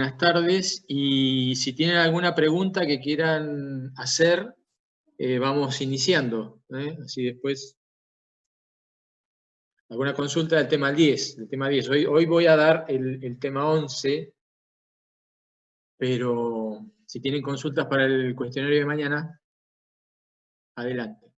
Buenas tardes, y si tienen alguna pregunta que quieran hacer, vamos iniciando, ¿eh? Así después, alguna consulta del tema 10. Hoy voy a dar el tema 11, pero si tienen consultas para el cuestionario de mañana, adelante.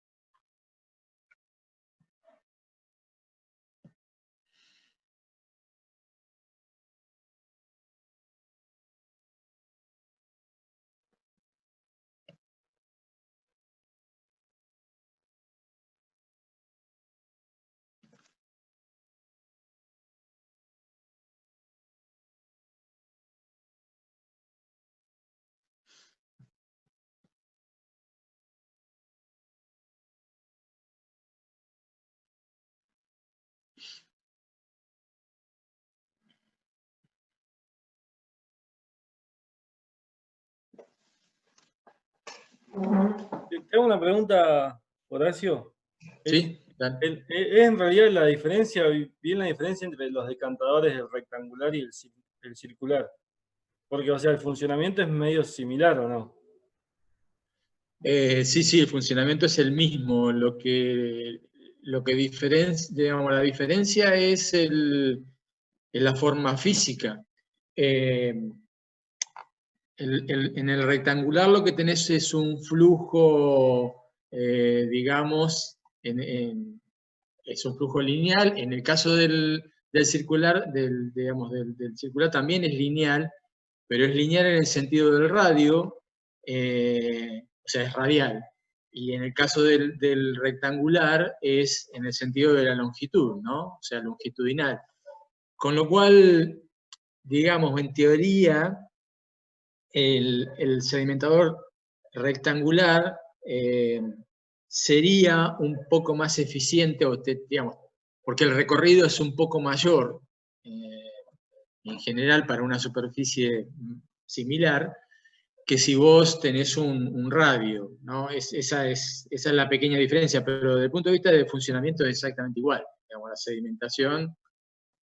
Tengo una pregunta, Horacio. ¿Sí? ¿Es en realidad la diferencia, bien la diferencia entre los decantadores del rectangular y el circular? Porque, o sea, el funcionamiento es medio similar, ¿o no? Sí, el funcionamiento es el mismo. Digamos, la diferencia es la forma física. En el rectangular lo que tenés es un flujo, digamos, es un flujo lineal. En el caso del circular, del circular también es lineal, pero es lineal en el sentido del radio, o sea, es radial. Y en el caso del rectangular es en el sentido de la longitud, ¿no? O sea, longitudinal. Con lo cual, digamos, en teoría, el sedimentador rectangular sería un poco más eficiente, digamos, porque el recorrido es un poco mayor en general para una superficie similar que si vos tenés un radio, ¿no? Esa es la pequeña diferencia, pero desde el punto de vista de funcionamiento es exactamente igual. Digamos, la sedimentación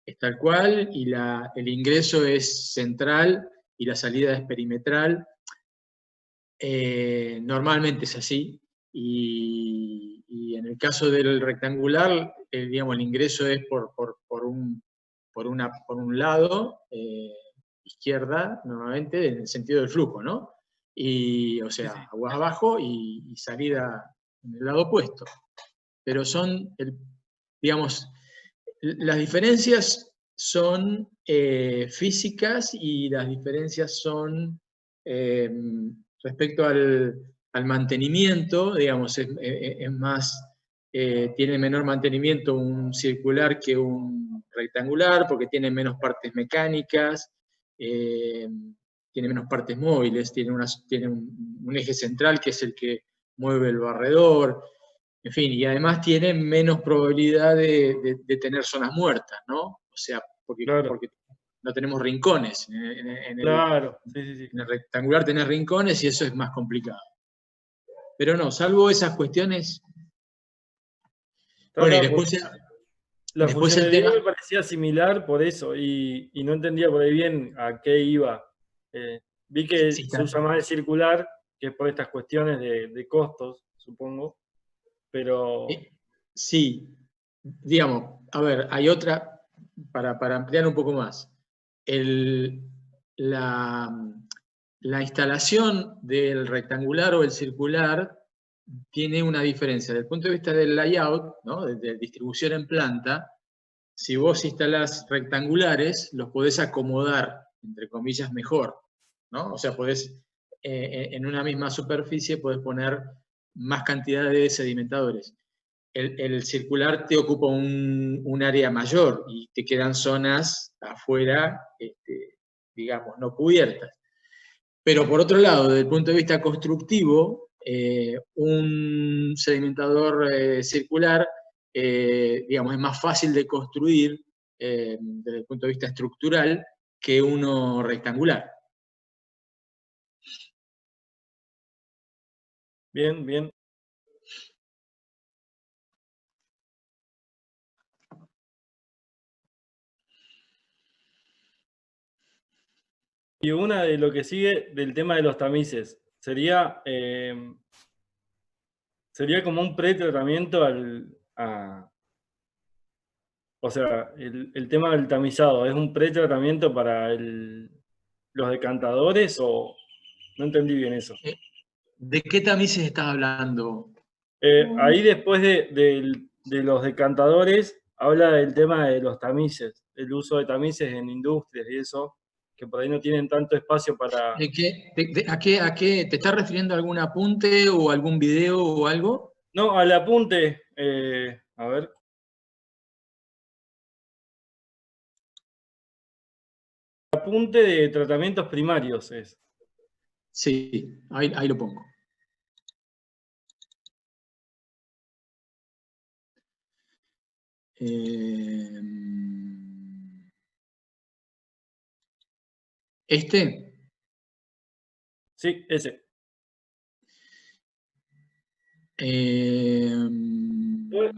es tal cual y el ingreso es central y la salida es perimetral. Normalmente es así, y en el caso del rectangular, digamos, el ingreso es por un lado, izquierda, normalmente, en el sentido del flujo, ¿no? O Sí, sea, sí. aguas abajo y salida en el lado opuesto. Pero digamos, las diferencias son físicas, y las diferencias son eh, respecto al mantenimiento. Digamos, es más, tiene menor mantenimiento un circular que un rectangular, porque tiene menos partes mecánicas, eh, tiene menos partes móviles, tiene un eje central que es el que mueve el barredor. En fin, y además tiene menos probabilidad de tener zonas muertas, ¿no? O sea, Claro, porque no tenemos rincones. claro, sí, sí, sí. En el rectangular tenés rincones y eso es más complicado. Pero no, salvo esas cuestiones. Está, Bueno, y está, porque la después el tema. funcionalidad me parecía similar por eso, y no entendía por ahí bien a qué iba. Vi que Sí, se usa más el circular, que es por estas cuestiones de costos, supongo, pero sí, digamos, a ver, hay otra, para ampliar un poco más. El, la, la instalación del rectangular o el circular tiene una diferencia. Desde el punto de vista del layout, ¿no? De distribución en planta, si vos instalás rectangulares, los podés acomodar, entre comillas, mejor, ¿no? O sea, en una misma superficie podés poner más cantidad de sedimentadores. El circular te ocupa un área mayor y te quedan zonas afuera, digamos, no cubiertas. Pero por otro lado, desde el punto de vista constructivo, un sedimentador circular, digamos, es más fácil de construir desde el punto de vista estructural que uno rectangular. bien, bien. Y una de lo que sigue del tema de los tamices, sería como un pretratamiento o sea, el tema del tamizado, ¿es un pretratamiento para los decantadores o no entendí bien eso? ¿De qué tamices estás hablando? Ahí después de los decantadores, habla del tema de los tamices, el uso de tamices en industrias y eso, que por ahí no tienen tanto espacio para... ¿A qué te estás refiriendo a algún apunte o algún video o algo? No, al apunte, a ver. Apunte de tratamientos primarios es. Sí, ahí lo pongo. ¿Este? Sí, ese.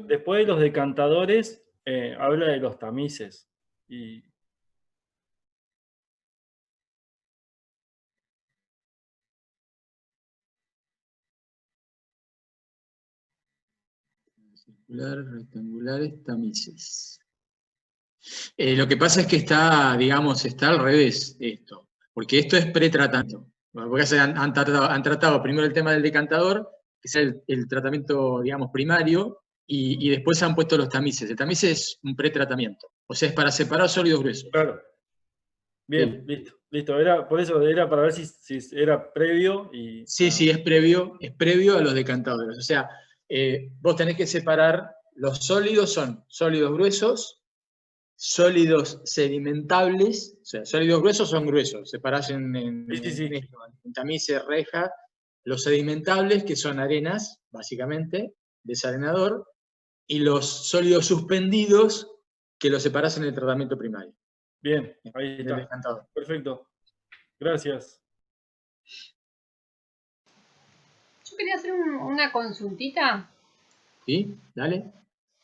Después de los decantadores, habla de los tamices. Y Circular, rectangulares, tamices. Lo que pasa es que está, digamos, está al revés esto, porque esto es pretratamiento. Porque han tratado primero el tema del decantador, que es el tratamiento, digamos, primario, y después han puesto los tamices. El tamiz es un pretratamiento, o sea, es para separar sólidos gruesos. claro. Bien, Sí. listo. Por eso era para ver si era previo y... Sí, es previo a los decantadores. O sea, vos tenés que separar, los sólidos son sólidos gruesos, sólidos sedimentables, o sea, sólidos gruesos son gruesos, separás en Sí. tamices, reja, los sedimentables, que son arenas, básicamente, desarenador, y los sólidos suspendidos, que los separás en el tratamiento primario. Bien, ahí Del está. decantador. Perfecto. Gracias. Yo quería hacer una consultita. ¿Sí? Dale.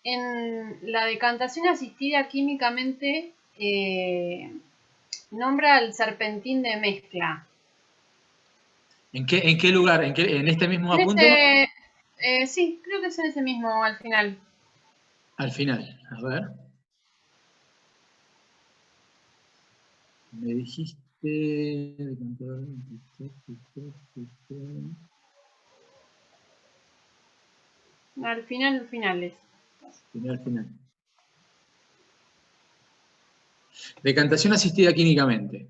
En la decantación asistida químicamente nombra el serpentín de mezcla. ¿En qué lugar? ¿En este mismo En apunte? sí, creo que es en ese mismo al final. Al final, a ver. Me dijiste... Al final es. Final. Decantación asistida químicamente.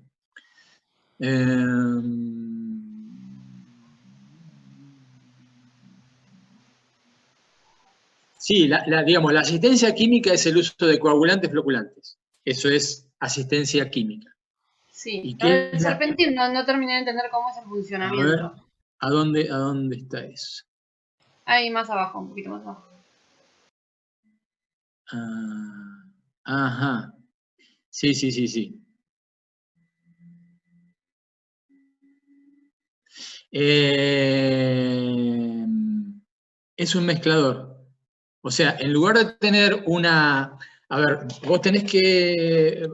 Sí, digamos, la asistencia química es el uso de coagulantes floculantes. Eso es asistencia química. Sí, ¿Y qué el es la...? serpentín no terminé de entender cómo es el A ver, funcionamiento. ¿a dónde está eso? Ahí más abajo, un poquito más abajo. Ajá. Sí. Es un mezclador. O sea, en lugar de tener una... A ver, vos tenés que...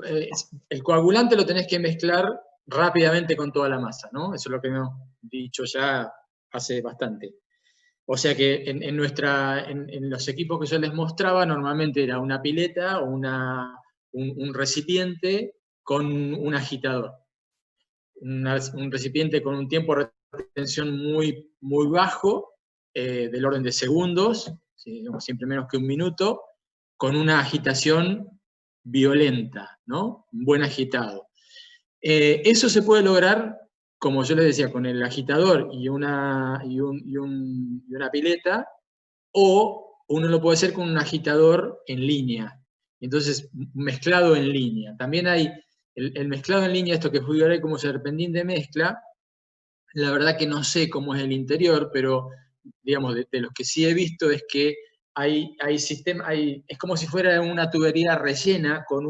el coagulante lo tenés que mezclar rápidamente con toda la masa, ¿no? Eso es lo que hemos dicho ya hace bastante. O sea que en los equipos que yo les mostraba, normalmente era una pileta o un recipiente con un agitador. Un recipiente con un tiempo de retención muy bajo, del orden de segundos, siempre menos que un minuto, con una agitación violenta, ¿no? Un buen agitado. Eso se puede lograr, como yo les decía, con el agitador y una pileta, o uno lo puede hacer con un agitador en línea. Entonces, mezclado en línea. También hay el mezclado en línea, esto que fui como serpentín de mezcla. La verdad que no sé cómo es el interior, pero digamos, de los que sí he visto es que es como si fuera una tubería rellena con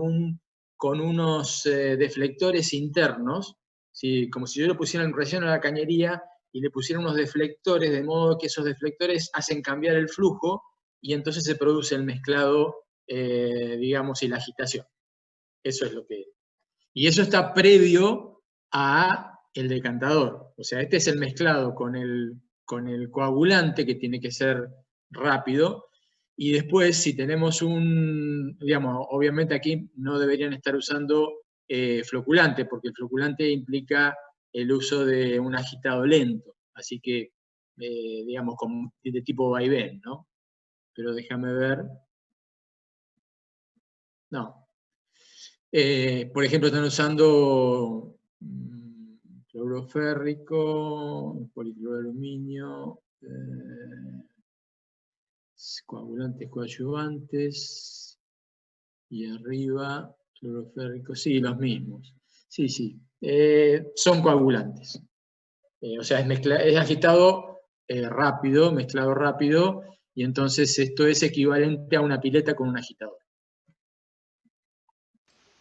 unos deflectores internos, ¿sí? Como si yo le pusiera un relleno a la cañería y le pusiera unos deflectores, de modo que esos deflectores hacen cambiar el flujo y entonces se produce el mezclado, digamos, y la agitación. Eso es lo que... Y eso está previo a el decantador. O sea, este es el mezclado con el coagulante, que tiene que ser rápido. Y después, si tenemos digamos, obviamente aquí no deberían estar usando floculante, porque el floculante implica el uso de un agitado lento. Así que, digamos, de tipo vaivén, ¿no? Pero déjame ver. No. Por ejemplo, están usando cloruro férrico, policloruro de aluminio, coagulantes, coadyuvantes, y arriba, cloruro férrico, sí, los mismos. Sí, sí, son coagulantes. O sea, es agitado rápido, mezclado rápido, y entonces esto es equivalente a una pileta con un agitador.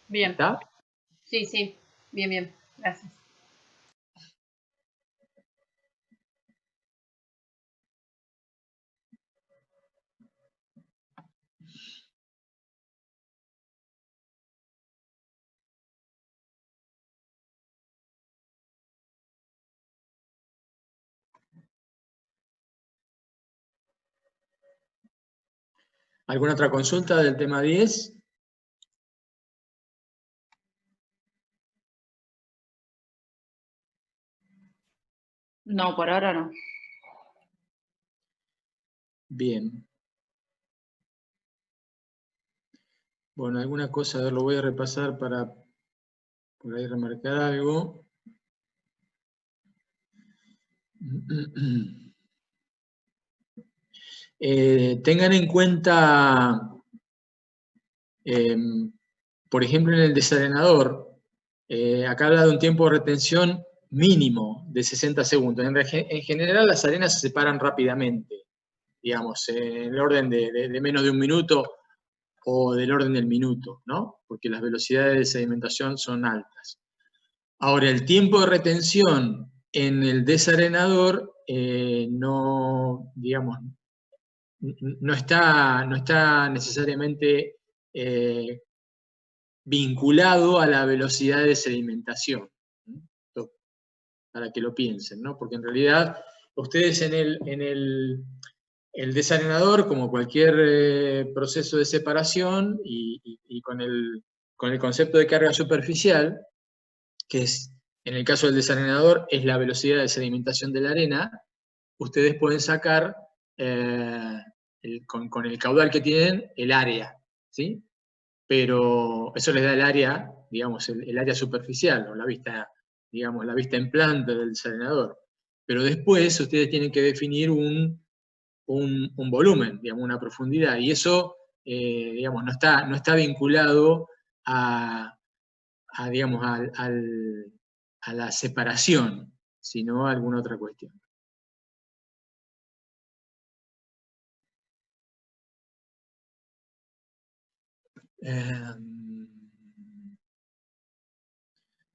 Bien. ¿Está? Sí, sí. Bien, bien. Gracias. ¿Alguna otra consulta del tema 10? No, por ahora no. Bien. Bueno, alguna cosa, a ver, lo voy a repasar para por ahí remarcar algo. Tengan en cuenta, por ejemplo, en el desarenador, acá habla de un tiempo de retención mínimo de 60 segundos. En general, las arenas se separan rápidamente, digamos, en el orden de menos de un minuto o del orden del minuto, ¿no? Porque las velocidades de sedimentación son altas. Ahora, el tiempo de retención en el desarenador no, digamos, no está necesariamente vinculado a la velocidad de sedimentación. Esto, para que lo piensen, ¿no? Porque en realidad ustedes en el desarenador, como cualquier proceso de separación y con el concepto de carga superficial, que es, en el caso del desarenador, es la velocidad de sedimentación de la arena, ustedes pueden sacar con el caudal que tienen el área, ¿sí? Pero eso les da el área, digamos, el área superficial, o la vista, digamos, la vista en planta del desarenador. Pero después ustedes tienen que definir un volumen, digamos, una profundidad, y eso, digamos, no está vinculado digamos, a la separación, sino a alguna otra cuestión.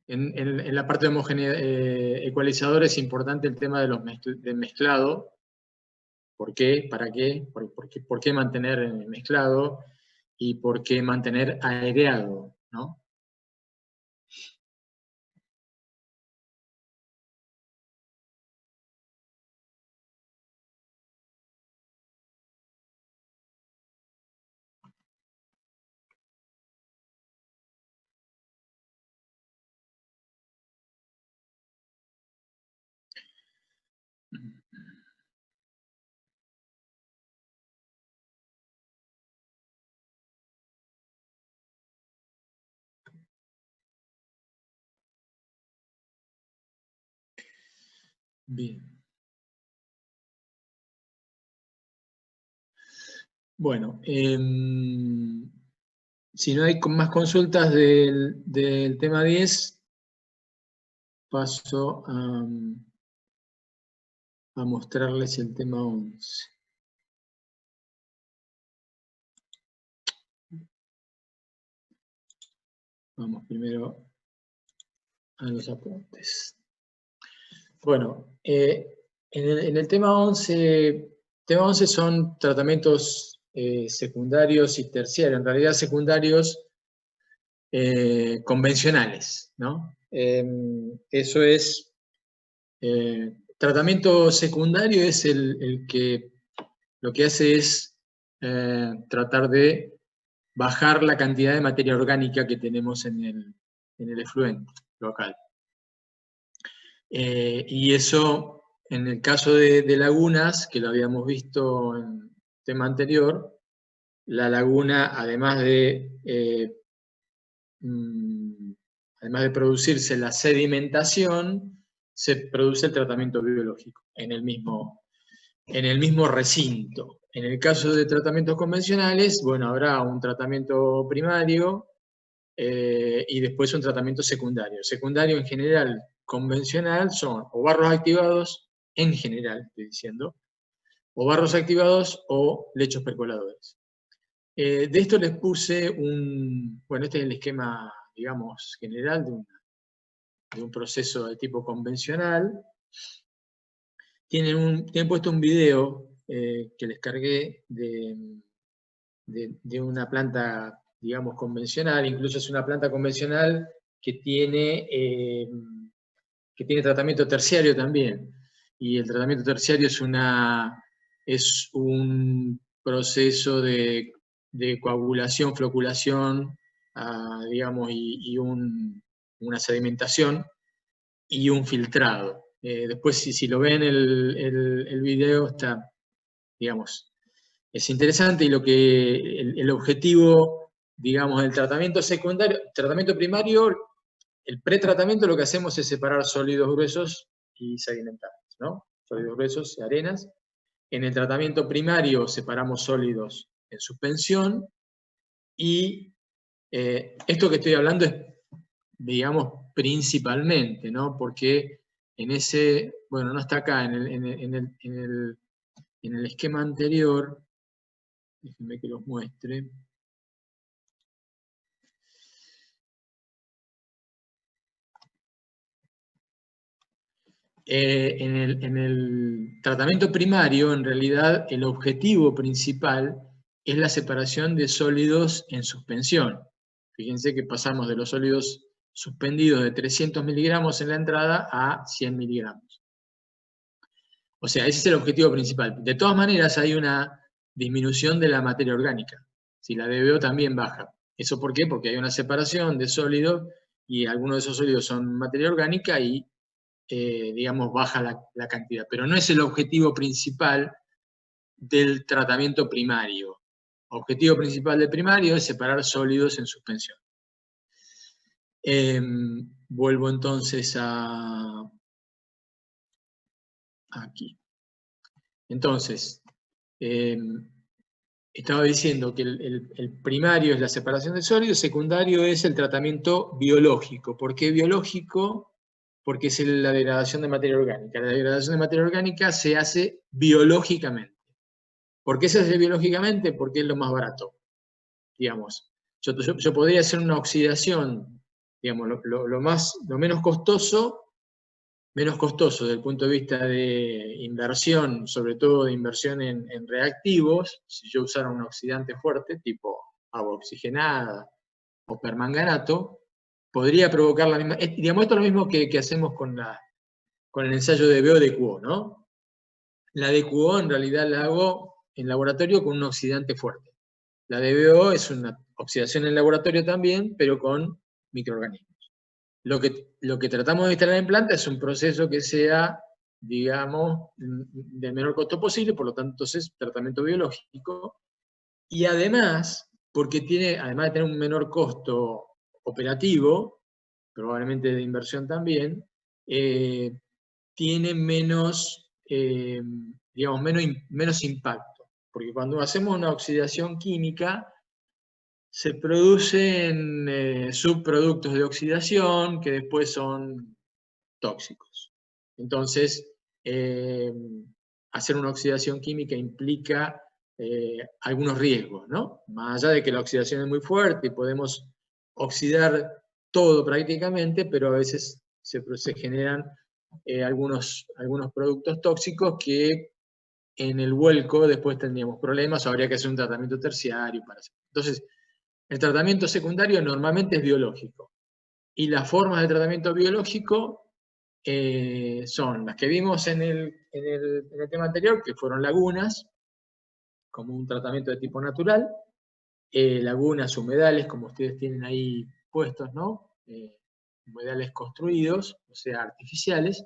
En la parte de ecualizador es importante el tema del mezclado. ¿Por qué? ¿Para qué? ¿Por qué mantener mezclado? ¿Y por qué mantener aireado? ¿No? Bien. Bueno, si no hay más consultas del tema 10, paso a mostrarles el tema 11. Vamos primero a los apuntes. Bueno, en el tema 11 son tratamientos secundarios y terciarios, en realidad secundarios convencionales, ¿no? Eso es, tratamiento secundario es el que lo que hace es tratar de bajar la cantidad de materia orgánica que tenemos en el efluente local. Y eso, en el caso de lagunas, que lo habíamos visto en el tema anterior, la laguna, además de producirse la sedimentación, se produce el tratamiento biológico en el mismo recinto. En el caso de tratamientos convencionales, bueno, habrá un tratamiento primario y después un tratamiento secundario. Secundario en general, convencional, son o barros activados, en general, estoy diciendo, o barros activados o lechos percoladores. De esto les puse bueno, este es el esquema, digamos, general de un proceso de tipo convencional. Tienen puesto un video que les cargué de una planta, digamos, convencional. Un es una planta convencional que tiene tratamiento terciario también. Y el tratamiento terciario es un proceso de coagulación, floculación, digamos, y una sedimentación y un filtrado. Después, si lo ven el video, está, digamos, es interesante, y el objetivo, digamos, del tratamiento secundario, tratamiento primario, el pretratamiento, lo que hacemos es separar sólidos gruesos y sedimentados, ¿no? Sólidos gruesos y arenas. En el tratamiento primario separamos sólidos en suspensión, y esto que estoy hablando es, digamos, principalmente, ¿no? Porque en ese, bueno, no está acá, en el esquema anterior, déjenme que los muestre. En el tratamiento primario, en realidad, el objetivo principal es la separación de sólidos en suspensión. Fíjense que pasamos de los sólidos suspendidos de 300 miligramos en la entrada a 100 miligramos. O sea, ese es el objetivo principal. De todas maneras, hay una disminución de la materia orgánica. Si la DBO también baja. ¿Eso por qué? Porque hay una separación de sólidos, y algunos de esos sólidos son materia orgánica, y digamos, baja la cantidad. Pero no es el objetivo principal del tratamiento primario. El objetivo principal del primario es separar sólidos en suspensión. Vuelvo entonces aquí. Entonces, estaba diciendo que el primario es la separación de sólidos, secundario es el tratamiento biológico. ¿Por qué biológico? Porque es la degradación de materia orgánica. La degradación de materia orgánica se hace biológicamente. ¿Por qué se hace biológicamente? Porque es lo más barato. Digamos, yo podría hacer una oxidación, digamos, lo menos costoso desde el punto de vista de inversión, sobre todo de inversión en reactivos. Si yo usara un oxidante fuerte, tipo agua oxigenada o permanganato, podría provocar la misma, digamos, esto es lo mismo que hacemos con el ensayo de BO-DQO, ¿no? La DQO en realidad la hago en laboratorio con un oxidante fuerte. La DBO es una oxidación en laboratorio también, pero con microorganismos. Lo que tratamos de instalar en planta es un proceso que sea, digamos, del menor costo posible, por lo tanto es tratamiento biológico, y además, además de tener un menor costo operativo, probablemente de inversión también, tiene menos, digamos, menos impacto. Porque cuando hacemos una oxidación química, se producen subproductos de oxidación que después son tóxicos. Entonces, hacer una oxidación química implica algunos riesgos, ¿no? Más allá de que la oxidación es muy fuerte y podemos oxidar todo prácticamente, pero a veces se generan algunos productos tóxicos que en el vuelco después tendríamos problemas, o habría que hacer un tratamiento terciario para hacer. Entonces, el tratamiento secundario normalmente es biológico. Y las formas de tratamiento biológico son las que vimos en el tema anterior, que fueron lagunas, como un tratamiento de tipo natural, lagunas, humedales, como ustedes tienen ahí puestos, ¿no? Humedales construidos, o sea, artificiales,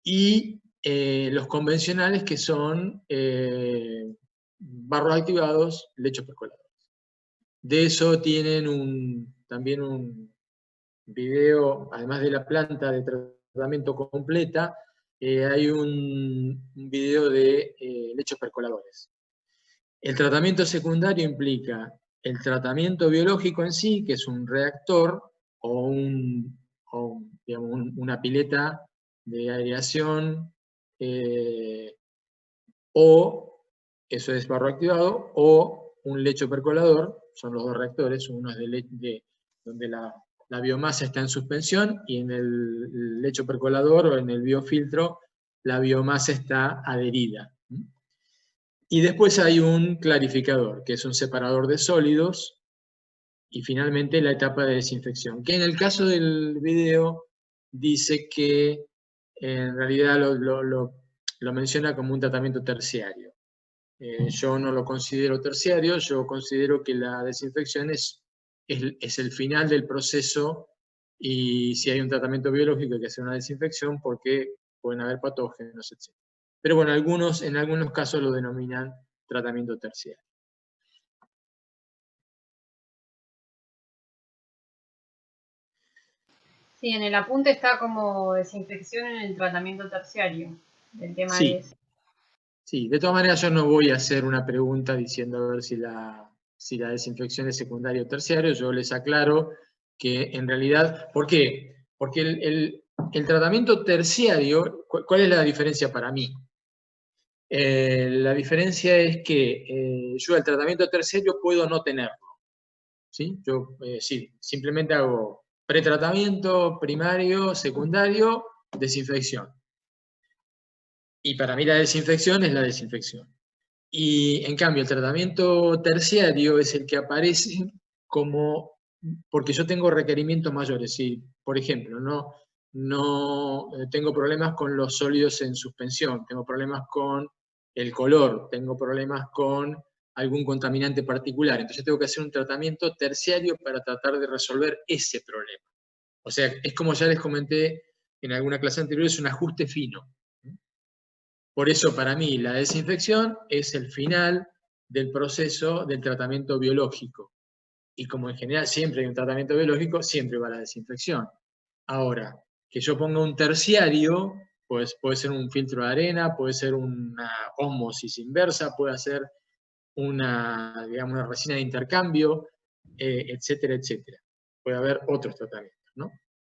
y los convencionales, que son barros activados, lechos percoladores. De eso tienen también un video, además de la planta de tratamiento completa, hay un video de lechos percoladores. El tratamiento secundario implica el tratamiento biológico en sí, que es un reactor o, digamos, una pileta de aireación, o, eso es barro activado, o un lecho percolador, son los dos reactores, uno es donde la biomasa está en suspensión, y en el lecho percolador o en el biofiltro la biomasa está adherida. Y después hay un clarificador, que es un separador de sólidos, y finalmente la etapa de desinfección, que en el caso del video dice que en realidad lo menciona como un tratamiento terciario. Yo no lo considero terciario, yo considero que la desinfección es el final del proceso, y si hay un tratamiento biológico hay que hacer una desinfección porque pueden haber patógenos, etc. Pero bueno, en algunos casos lo denominan tratamiento terciario. Sí, en el apunte está como desinfección en el tratamiento terciario, del tema Sí. de eso. Sí, de todas maneras yo no voy a hacer una pregunta diciendo a ver si la desinfección es secundaria o terciario. Yo les aclaro que en realidad, ¿por qué? Porque el tratamiento terciario, ¿cuál es la diferencia para mí? La diferencia es que yo el tratamiento terciario puedo no tenerlo, ¿sí? Yo sí, simplemente hago pretratamiento, primario, secundario, desinfección. Y para mí la desinfección es la desinfección. Y en cambio el tratamiento terciario es el que aparece como, porque yo tengo requerimientos mayores. Si, por ejemplo, no tengo problemas con los sólidos en suspensión, tengo problemas con el color, tengo problemas con algún contaminante particular, entonces tengo que hacer un tratamiento terciario para tratar de resolver ese problema. O sea, es como ya les comenté en alguna clase anterior, es un ajuste fino. Por eso, para mí, la desinfección es el final del proceso del tratamiento biológico. Y como en general siempre hay un tratamiento biológico, siempre va la desinfección. Ahora, que yo ponga un terciario, pues puede ser un filtro de arena, puede ser una ósmosis inversa, puede ser digamos, una resina de intercambio, etcétera, etcétera. Puede haber otros tratamientos, ¿no?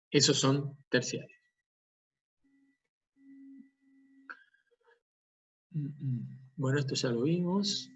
Esos son terciarios. Bueno, esto ya lo vimos.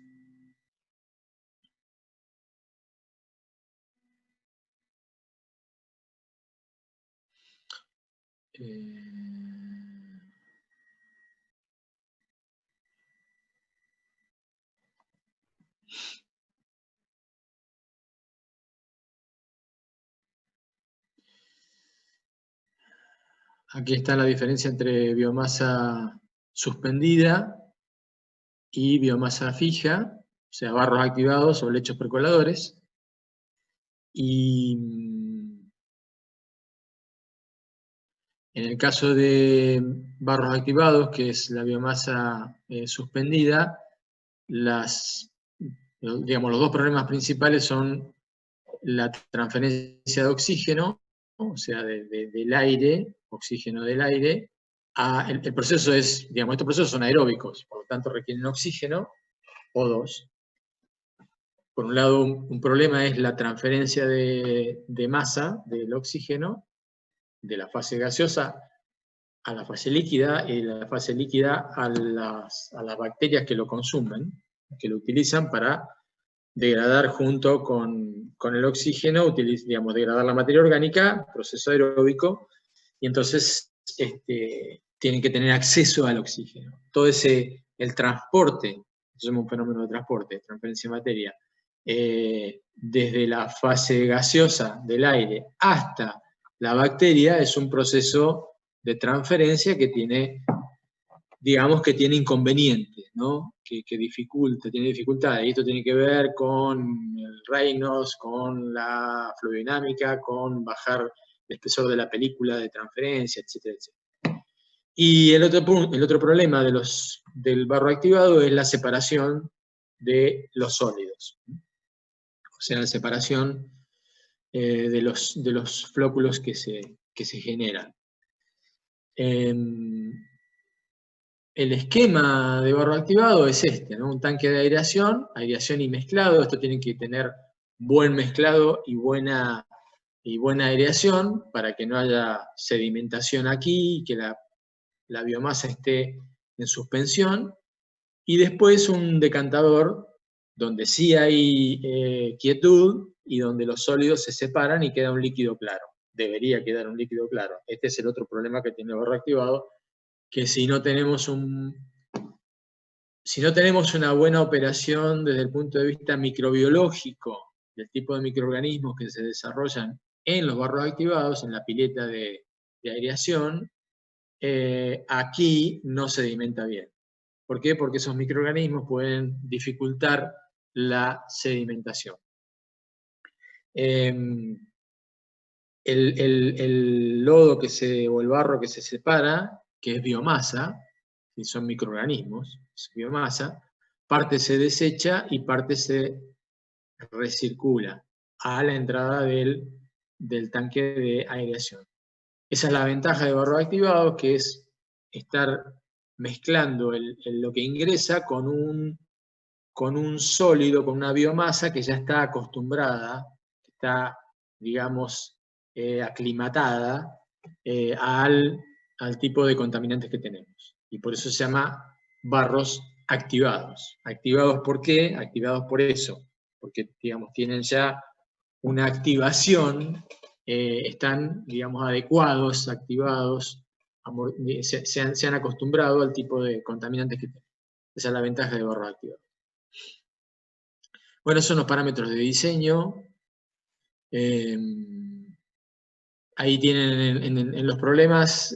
Aquí está la diferencia entre biomasa suspendida y biomasa fija, o sea, barros activados o lechos percoladores. Y en el caso de barros activados, que es la biomasa suspendida, digamos, los dos problemas principales son la transferencia de oxígeno, o sea, del aire, oxígeno del aire. El proceso es, digamos, estos procesos son aeróbicos, por lo tanto requieren oxígeno, O2. Por un lado, un problema es la transferencia de masa del oxígeno de la fase gaseosa a la fase líquida, y de la fase líquida a las bacterias que lo consumen, que lo utilizan para degradar junto con el oxígeno, digamos, degradar la materia orgánica, proceso aeróbico, y entonces tienen que tener acceso al oxígeno. Todo el transporte, eso es un fenómeno de transporte, transferencia de materia, desde la fase gaseosa del aire hasta La bacteria es un proceso de transferencia que tiene, digamos que tiene inconvenientes, ¿no? Que dificulta, tiene dificultades. Y esto tiene que ver con el Reynolds, con la fluidodinámica, con bajar el espesor de la película de transferencia, etcétera, etcétera. Y el otro problema del barro activado es la separación de los sólidos. O sea, la separación de los flóculos que se generan. El esquema de barro activado es este, ¿no? Un tanque de aireación y mezclado. Esto tiene que tener buen mezclado y buena aireación para que no haya sedimentación aquí, que la biomasa esté en suspensión. Y después un decantador donde sí hay quietud y donde los sólidos se separan y queda un líquido claro. Debería quedar un líquido claro. Este es el otro problema que tiene el barro activado, que si no tenemos una buena operación desde el punto de vista microbiológico del tipo de microorganismos que se desarrollan en los barros activados, en la pileta de aireación, aquí no sedimenta bien. ¿Por qué? Porque esos microorganismos pueden dificultar la sedimentación. El lodo o el barro que se separa, que es biomasa, si son microorganismos, es biomasa, parte se desecha y parte se recircula a la entrada del tanque de aireación. Esa es la ventaja de barro activado, que es estar mezclando lo que ingresa con un sólido, con una biomasa que ya está acostumbrada, que está, digamos, aclimatada al tipo de contaminantes que tenemos. Y por eso se llama barros activados. ¿Activados por qué? Activados por eso, porque, digamos, tienen ya una activación, están, digamos, adecuados, activados, se han acostumbrado al tipo de contaminantes que tienen. Esa es la ventaja de barros activados. Bueno, son los parámetros de diseño. Ahí tienen en los problemas,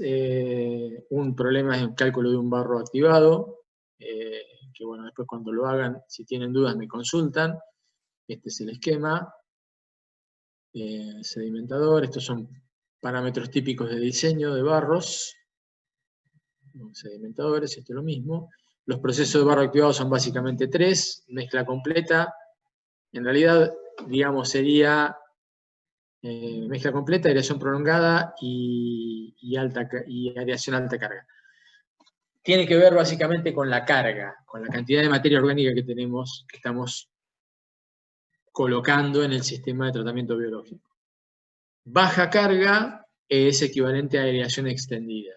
un problema es el cálculo de un barro activado, que bueno, después cuando lo hagan, si tienen dudas me consultan. Este es el esquema. Sedimentador, estos son parámetros típicos de diseño de barros. Sedimentadores, esto es lo mismo. Los procesos de barro activado son básicamente 3, mezcla completa. En realidad, digamos, sería mezcla completa, aireación prolongada y aireación alta carga. Tiene que ver básicamente con la carga, con la cantidad de materia orgánica que tenemos, que estamos colocando en el sistema de tratamiento biológico. Baja carga es equivalente a aireación extendida.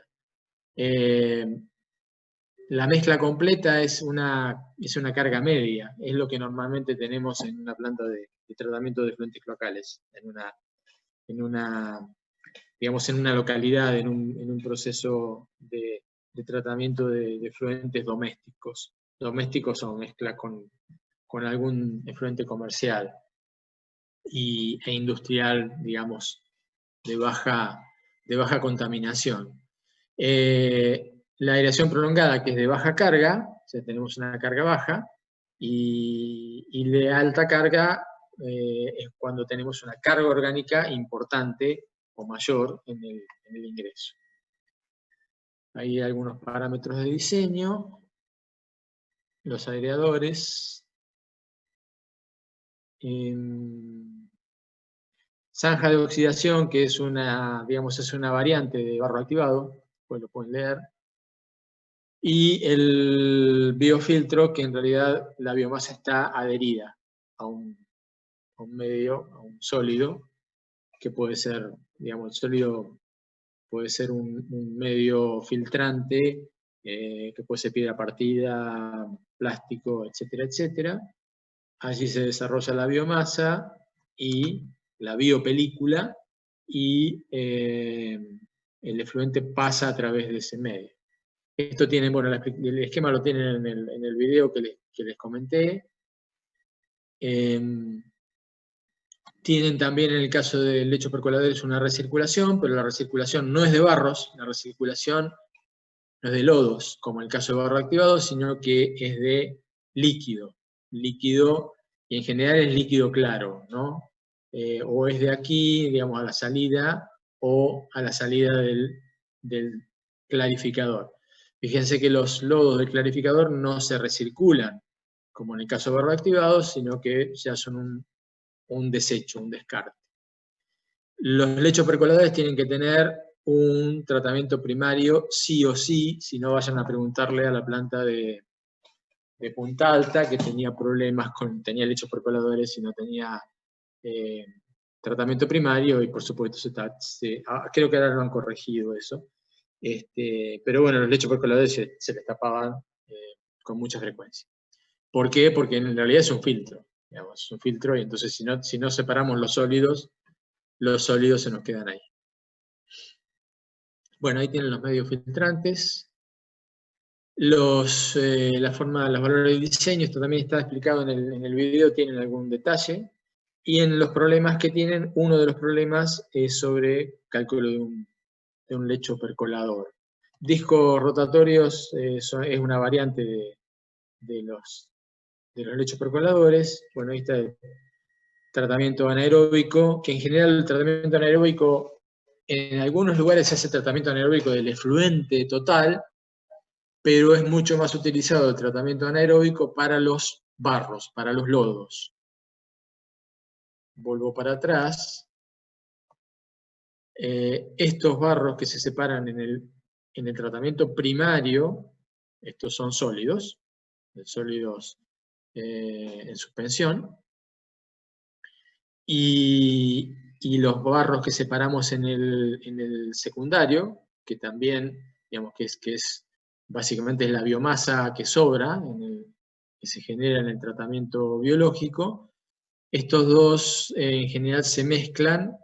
La mezcla completa es una carga media, es lo que normalmente tenemos en una planta de tratamiento de efluentes cloacales, en una localidad, en un proceso de tratamiento de efluentes domésticos. Domésticos o mezcla con algún efluente comercial e industrial, digamos, de baja contaminación. La aireación prolongada, que es de baja carga, o sea, tenemos una carga baja, y de alta carga es cuando tenemos una carga orgánica importante o mayor en el ingreso. Hay algunos parámetros de diseño, los aireadores, zanja de oxidación, que es una variante de barro activado, pues lo pueden leer. Y el biofiltro, que en realidad la biomasa está adherida a un medio, a un sólido, que puede ser, digamos, el sólido puede ser un medio filtrante, que puede ser piedra partida, plástico, etcétera, etcétera. Allí se desarrolla la biomasa y la biopelícula, y el efluente pasa a través de ese medio. Esto tiene, bueno, el esquema lo tienen en el video que les comenté. Tiene Tienen también, en el caso del lecho percoladores, una recirculación, pero la recirculación no es de barros, la recirculación no es de lodos, como en el caso de barro activado, sino que es de líquido. Líquido, y en general es líquido claro, ¿no? O es de aquí, digamos, a la salida, o a la salida del clarificador. Fíjense que los lodos del clarificador no se recirculan, como en el caso de barro activado, sino que ya son un desecho, un descarte. Los lechos percoladores tienen que tener un tratamiento primario sí o sí, si no vayan a preguntarle a la planta de Punta Alta que tenía problemas tenía lechos percoladores y no tenía tratamiento primario, y por supuesto creo que ahora lo han corregido eso. Pero bueno, los lechos percoladores se les tapaban con mucha frecuencia. ¿Por qué? Porque en realidad es un filtro, digamos, es un filtro, y entonces si no separamos los sólidos se nos quedan ahí. Bueno, ahí tienen los medios filtrantes. Los valores de diseño, esto también está explicado en el video, tienen algún detalle. Y en los problemas que tienen, uno de los problemas es sobre cálculo de un lecho percolador. Discos rotatorios es una variante de los lechos percoladores. Bueno, ahí está el tratamiento anaeróbico, que en general el tratamiento anaeróbico, en algunos lugares se hace tratamiento anaeróbico del efluente total, pero es mucho más utilizado el tratamiento anaeróbico para los barros, para los lodos. Vuelvo para atrás. Estos barros que se separan en el tratamiento primario, estos son sólidos en suspensión, y los barros que separamos en el secundario, que también, digamos, que es básicamente es la biomasa que sobra, que se genera en el tratamiento biológico. Estos dos en general se mezclan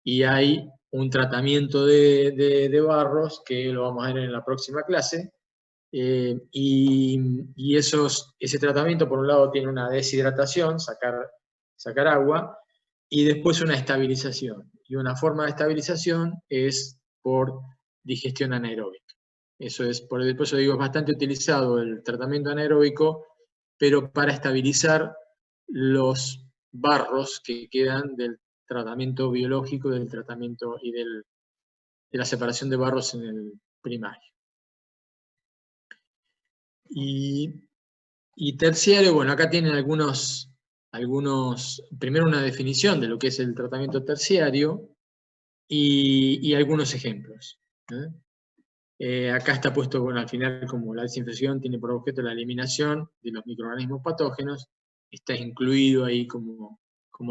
y hay un tratamiento de barros, que lo vamos a ver en la próxima clase, y ese tratamiento, por un lado, tiene una deshidratación, sacar agua, y después una estabilización. Y una forma de estabilización es por digestión anaeróbica. Por eso digo, es bastante utilizado el tratamiento anaeróbico, pero para estabilizar los barros que quedan del tratamiento biológico, del tratamiento y de la separación de barros en el primario. Y terciario, bueno, acá tienen primero una definición de lo que es el tratamiento terciario y algunos ejemplos. Acá está puesto, bueno, al final, como la desinfección tiene por objeto la eliminación de los microorganismos patógenos, está incluido ahí como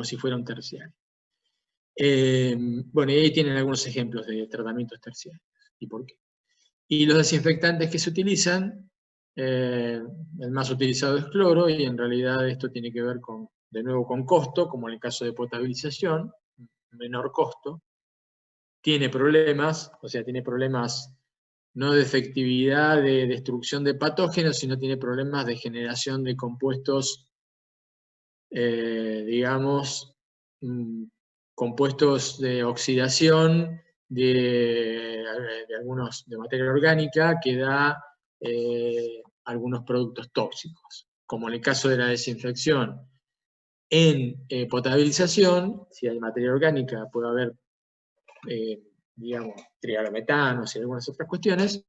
si fuera un terciario. Bueno, y ahí tienen algunos ejemplos de tratamientos terciarios y por qué. Y los desinfectantes que se utilizan, el más utilizado es cloro, y en realidad esto tiene que ver de nuevo con costo, como en el caso de potabilización, menor costo. Tiene problemas, tiene problemas no de efectividad, de destrucción de patógenos, sino tiene problemas de generación de compuestos, digamos, compuestos de oxidación de materia orgánica, que da algunos productos tóxicos. Como en el caso de la desinfección, en potabilización, si hay materia orgánica, puede haber, digamos, triarometanos y algunas otras cuestiones.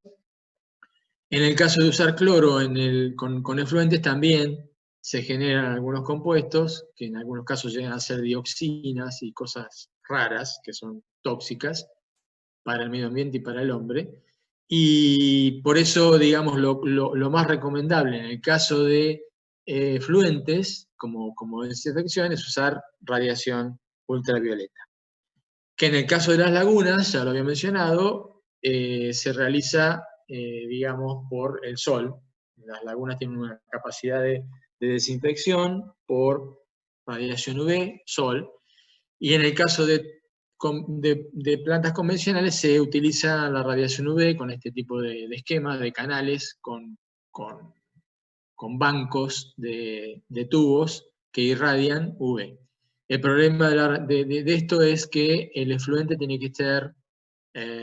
En el caso de usar cloro con efluentes, también se generan algunos compuestos, que en algunos casos llegan a ser dioxinas y cosas raras, que son tóxicas para el medio ambiente y para el hombre. Y por eso, digamos, lo más recomendable en el caso de efluentes, como desinfección, es usar radiación ultravioleta. Que en el caso de las lagunas, ya lo había mencionado, se realiza, digamos, por el sol. Las lagunas tienen una capacidad de desinfección por radiación UV, sol, y en el caso de plantas convencionales se utiliza la radiación UV con este tipo de esquema, de canales, con bancos de tubos que irradian UV. El problema de esto es que el efluente tiene que estar,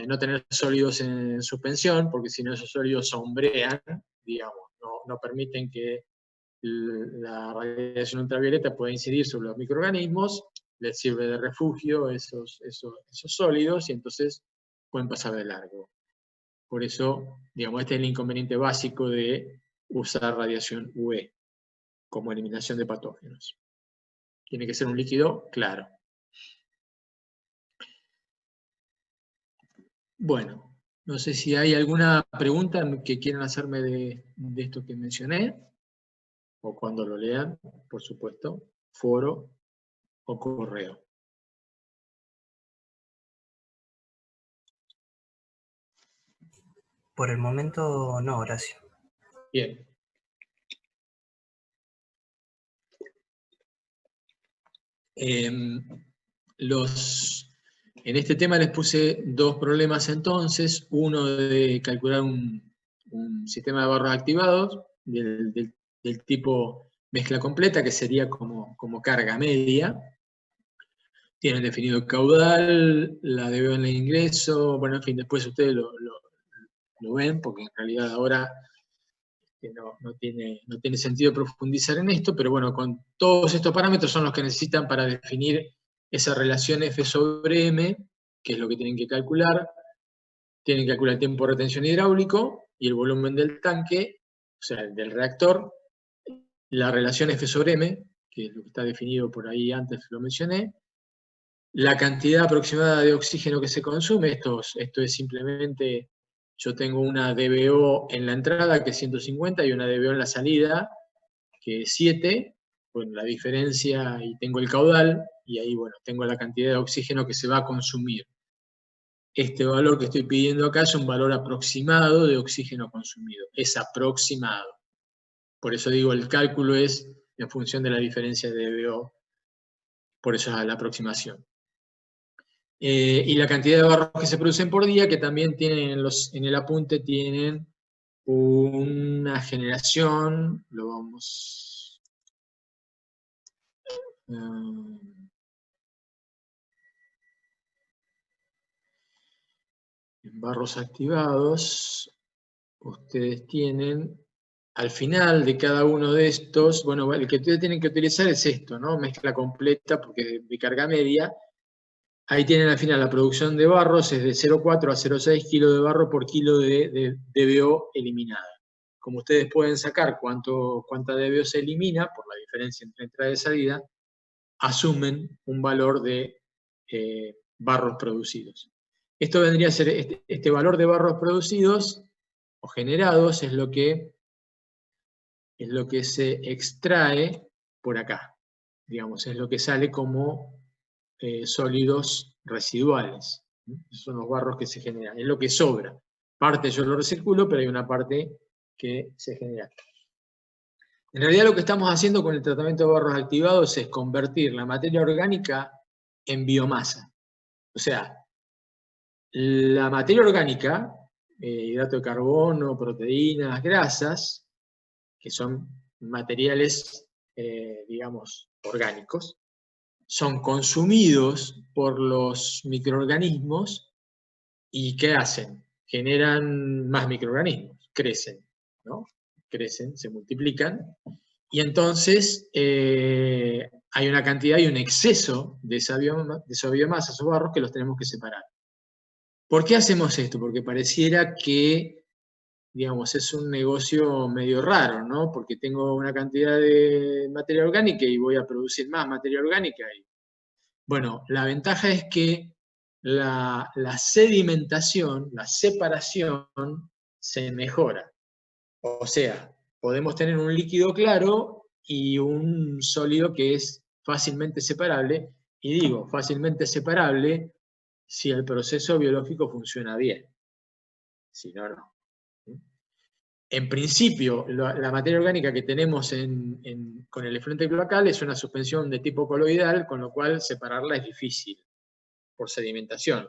no tener sólidos en suspensión, porque si no esos sólidos sombrean, digamos, no permiten que la radiación ultravioleta pueda incidir sobre los microorganismos, les sirve de refugio esos sólidos, y entonces pueden pasar de largo. Por eso, digamos, este es el inconveniente básico de usar radiación UV como eliminación de patógenos. Tiene que ser un líquido claro. Bueno, no sé si hay alguna pregunta que quieran hacerme de esto que mencioné, o cuando lo lean, por supuesto, foro o correo. Por el momento no, Horacio. Bien. En este tema les puse dos problemas entonces, uno de calcular un sistema de barros activados del tipo mezcla completa, que sería como carga media. Tienen definido el caudal, la DBO en el ingreso, bueno, en fin, después ustedes lo ven, porque en realidad ahora no tiene sentido profundizar en esto, pero bueno, con todos estos parámetros son los que necesitan para definir esa relación F sobre M, que es lo que tienen que calcular. Tienen que calcular el tiempo de retención hidráulico y el volumen del tanque, o sea, del reactor, la relación F sobre M, que es lo que está definido por ahí antes, lo mencioné, la cantidad aproximada de oxígeno que se consume, esto es simplemente, yo tengo una DBO en la entrada que es 150 y una DBO en la salida que es 7, bueno, la diferencia, y tengo el caudal, y ahí, bueno, tengo la cantidad de oxígeno que se va a consumir. Este valor que estoy pidiendo acá es un valor aproximado de oxígeno consumido, es aproximado. Por eso digo, el cálculo es en función de la diferencia de DBO, por eso es la aproximación. Y la cantidad de barros que se producen por día, que también tienen en el apunte, tienen una generación, lo vamos... en barros activados, ustedes tienen, al final de cada uno de estos, bueno, el que ustedes tienen que utilizar es esto, ¿no? Mezcla completa, porque de carga media. Ahí tienen al final la producción de barros, es de 0,4 a 0,6 kilos de barro por kilo de DBO eliminada. Como ustedes pueden sacar cuánta DBO se elimina, por la diferencia entre entrada y salida, asumen un valor de barros producidos. Esto vendría a ser, este valor de barros producidos o generados es lo que se extrae por acá. Digamos, es lo que sale como sólidos residuales. Esos son los barros que se generan, es lo que sobra. Parte yo lo recirculo, pero hay una parte que se genera. En realidad lo que estamos haciendo con el tratamiento de barros activados es convertir la materia orgánica en biomasa. O sea, la materia orgánica, hidrato de carbono, proteínas, grasas, que son materiales, digamos, orgánicos, son consumidos por los microorganismos y ¿qué hacen? Generan más microorganismos, crecen, ¿no? Crecen, se multiplican, y entonces hay una cantidad y un exceso de esa biomasa, esos barros, que los tenemos que separar. ¿Por qué hacemos esto? Porque pareciera que, digamos, es un negocio medio raro, ¿no? Porque tengo una cantidad de materia orgánica y voy a producir más materia orgánica. Bueno, la ventaja es que la sedimentación, la separación, se mejora. O sea, podemos tener un líquido claro y un sólido que es fácilmente separable, y digo fácilmente separable si el proceso biológico funciona bien. Si no, no. En principio, la materia orgánica que tenemos con el efluente cloacal es una suspensión de tipo coloidal, con lo cual separarla es difícil por sedimentación.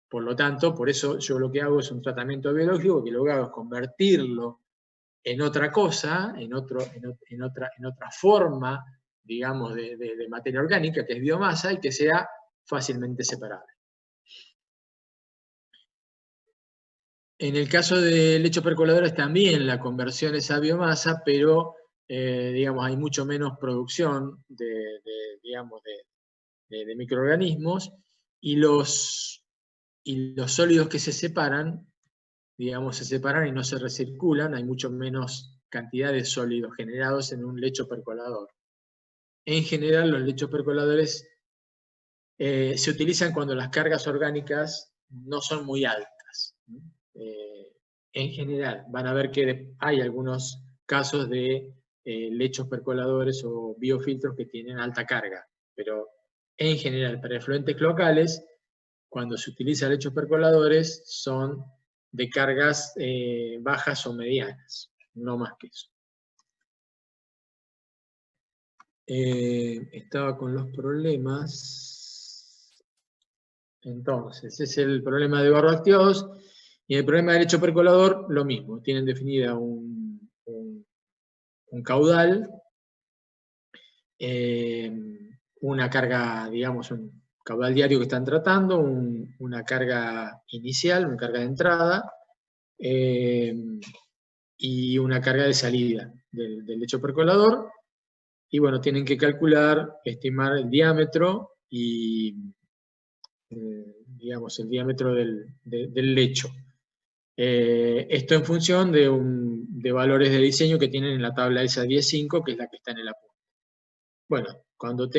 Por lo tanto, por eso yo lo que hago es un tratamiento biológico, que lo que hago es convertirlo en otra cosa, en otra forma digamos, de materia orgánica, que es biomasa, y que sea fácilmente separable. En el caso de lechos percoladores también la conversión es a biomasa, pero digamos, hay mucho menos producción digamos, de microorganismos, y los sólidos que se separan, digamos, se separan y no se recirculan, hay mucho menos cantidad de sólidos generados en un lecho percolador. En general, los lechos percoladores se utilizan cuando las cargas orgánicas no son muy altas. En general, van a ver que hay algunos casos de lechos percoladores o biofiltros que tienen alta carga, pero en general, para efluentes locales, cuando se utiliza lechos percoladores, son de cargas bajas o medianas, no más que eso. Estaba con los problemas. Entonces, ese es el problema de barroactivados. Y el problema del lecho percolador, lo mismo. Tienen definida un caudal, una carga, digamos, un caudal diario que están tratando, una carga inicial, una carga de entrada, y una carga de salida del lecho percolador. Y bueno, tienen que calcular, estimar el diámetro y, digamos, el diámetro del lecho. Esto en función de valores de diseño que tienen en la tabla esa 10.5, que es la que está en el apunte. Bueno, cuando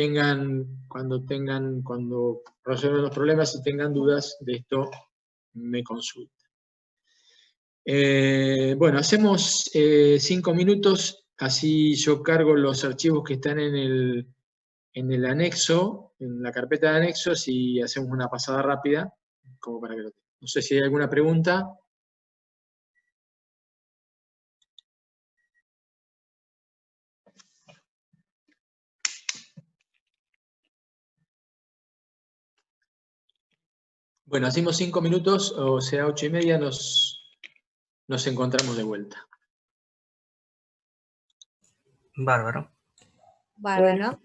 resuelvan los problemas y tengan dudas de esto, me consultan. Bueno, hacemos 5 minutos, así yo cargo los archivos que están en el anexo, en la carpeta de anexos, y hacemos una pasada rápida, como para que no sé si hay alguna pregunta. Bueno, hacemos 5 minutos, o sea, 8:30, nos encontramos de vuelta. Bárbaro. Bárbaro.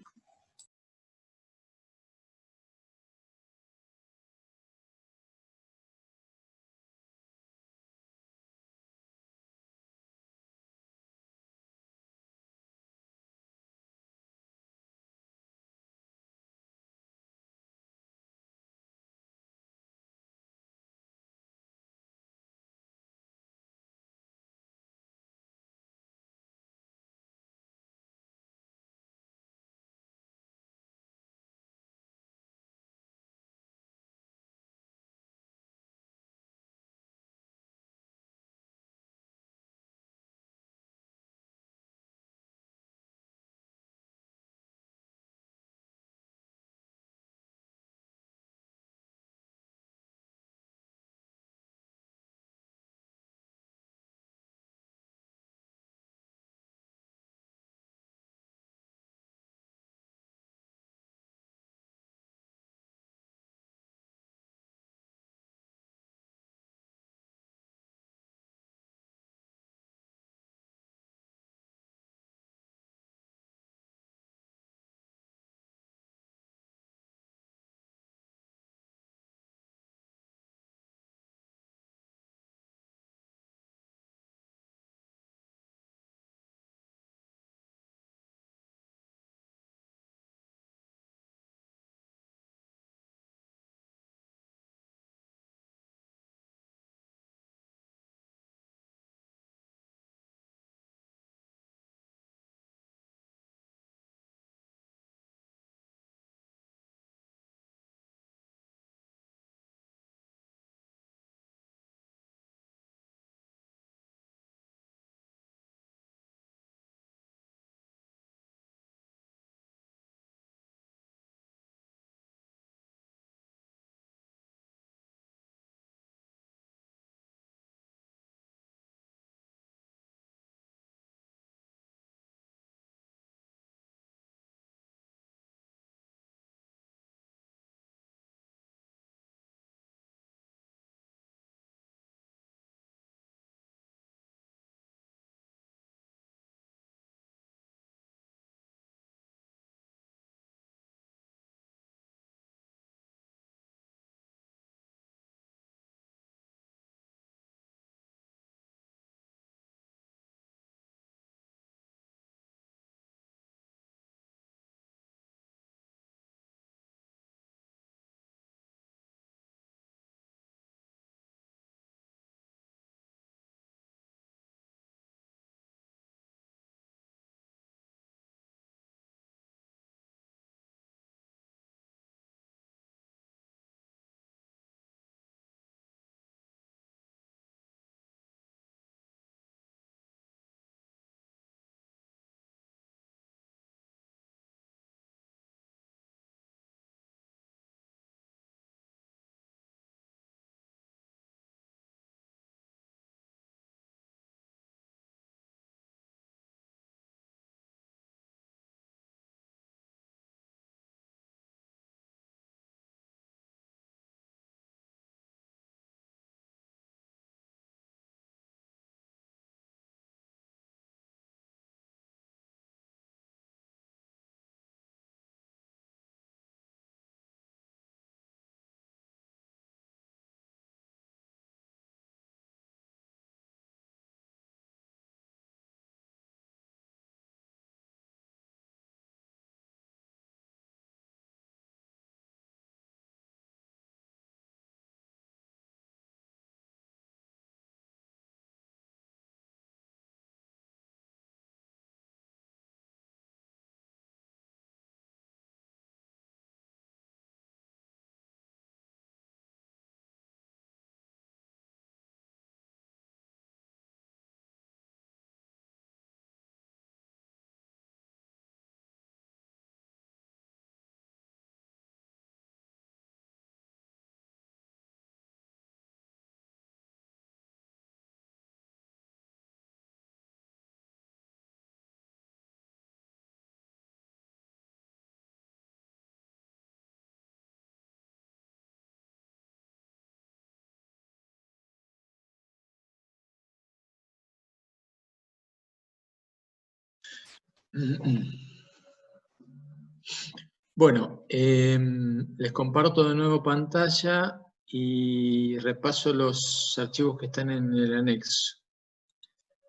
Bueno, les comparto de nuevo pantalla y repaso los archivos que están en el anexo,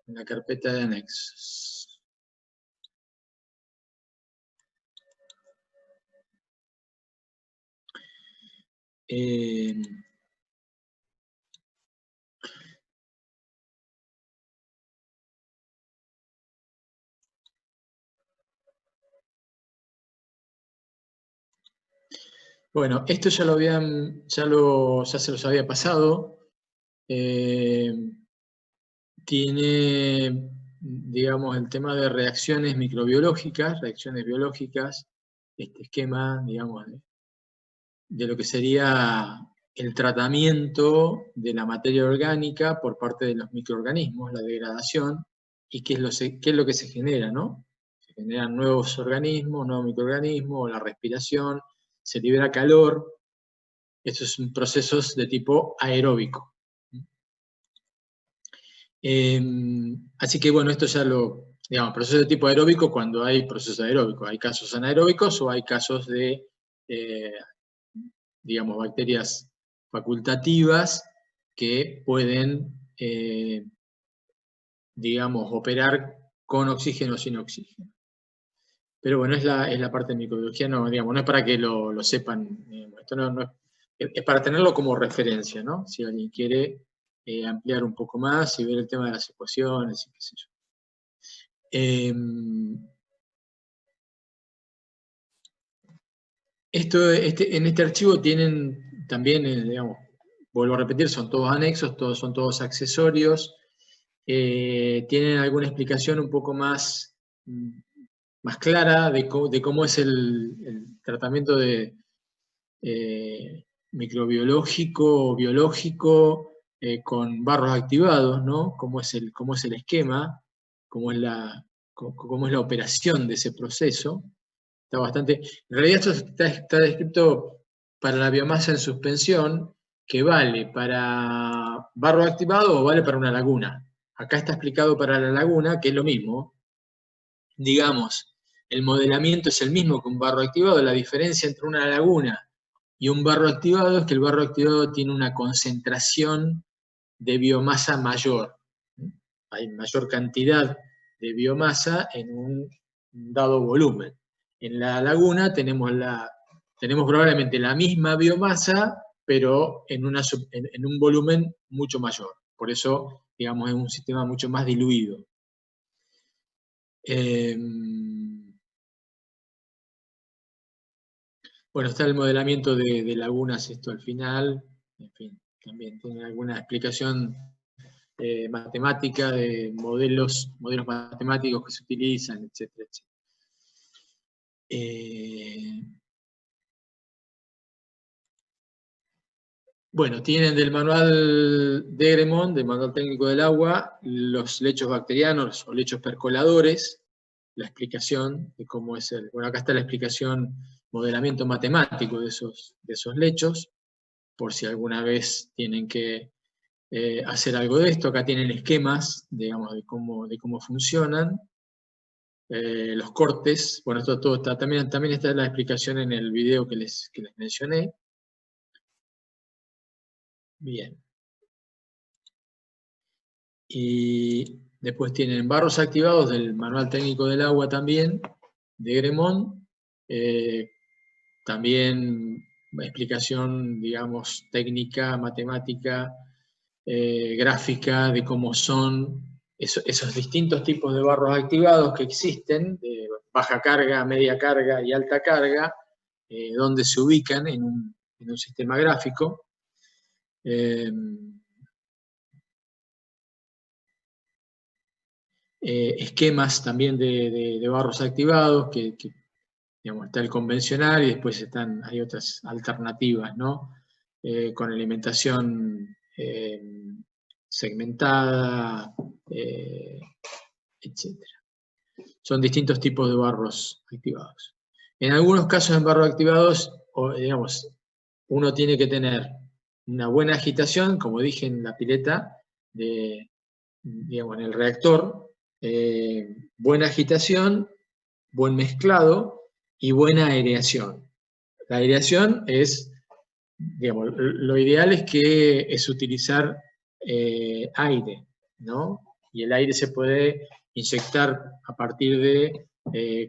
en la carpeta de anexos. Bueno, esto ya se los había pasado. Tiene, digamos, el tema de reacciones microbiológicas, reacciones biológicas, este esquema, digamos, de lo que sería el tratamiento de la materia orgánica por parte de los microorganismos, la degradación, y qué es lo que se genera, ¿no? Se generan nuevos organismos, nuevos microorganismos, la respiración, se libera calor. Estos son procesos de tipo aeróbico. Así que bueno, esto ya digamos, procesos de tipo aeróbico cuando hay procesos aeróbicos. Hay casos anaeróbicos o hay casos de, digamos, bacterias facultativas que pueden, digamos, operar con oxígeno o sin oxígeno. Pero bueno, es la parte de microbiología, no, digamos, no es para que lo sepan, esto es para tenerlo como referencia, ¿no? Si alguien quiere ampliar un poco más y ver el tema de las ecuaciones y qué sé yo. En este archivo tienen también, digamos, vuelvo a repetir, son todos anexos, son todos accesorios. Tienen alguna explicación un poco más clara de cómo es el tratamiento microbiológico o biológico con barros activados, ¿no? Cómo es el esquema, cómo es la operación de ese proceso. Está bastante. En realidad esto está descrito para la biomasa en suspensión, que vale para barro activado o vale para una laguna. Acá está explicado para la laguna, que es lo mismo. Digamos, el modelamiento es el mismo que un barro activado. La diferencia entre una laguna y un barro activado es que el barro activado tiene una concentración de biomasa mayor. Hay mayor cantidad de biomasa en un dado volumen. En la laguna tenemos probablemente la misma biomasa, pero en un volumen mucho mayor. Por eso, digamos, es un sistema mucho más diluido. Bueno, está el modelamiento de lagunas, esto al final. En fin, también tiene alguna explicación matemática de modelos matemáticos que se utilizan, etcétera, etcétera. Bueno, tienen del manual de Egremont, del manual técnico del agua, los lechos bacterianos o lechos percoladores, la explicación de cómo es bueno, acá está la explicación, modelamiento matemático de esos lechos, por si alguna vez tienen que hacer algo de esto. Acá tienen esquemas, digamos, de cómo funcionan. Los cortes, bueno, esto todo está, también está la explicación en el video que les mencioné. Bien. Y después tienen barros activados del manual técnico del agua también, de Egremont. También explicación, digamos, técnica, matemática, gráfica de cómo son esos distintos tipos de barros activados que existen, de baja carga, media carga y alta carga, donde se ubican en un sistema gráfico. Esquemas también de barros activados, que digamos, está el convencional y después hay otras alternativas, ¿no? Con alimentación segmentada, etc. Son distintos tipos de barros activados. En algunos casos en barros activados, digamos, uno tiene que tener una buena agitación, como dije en la pileta, digamos, en el reactor, buena agitación buen mezclado y buena aireación. La aireación es, digamos, lo ideal es utilizar aire, ¿no? Y el aire se puede inyectar a partir de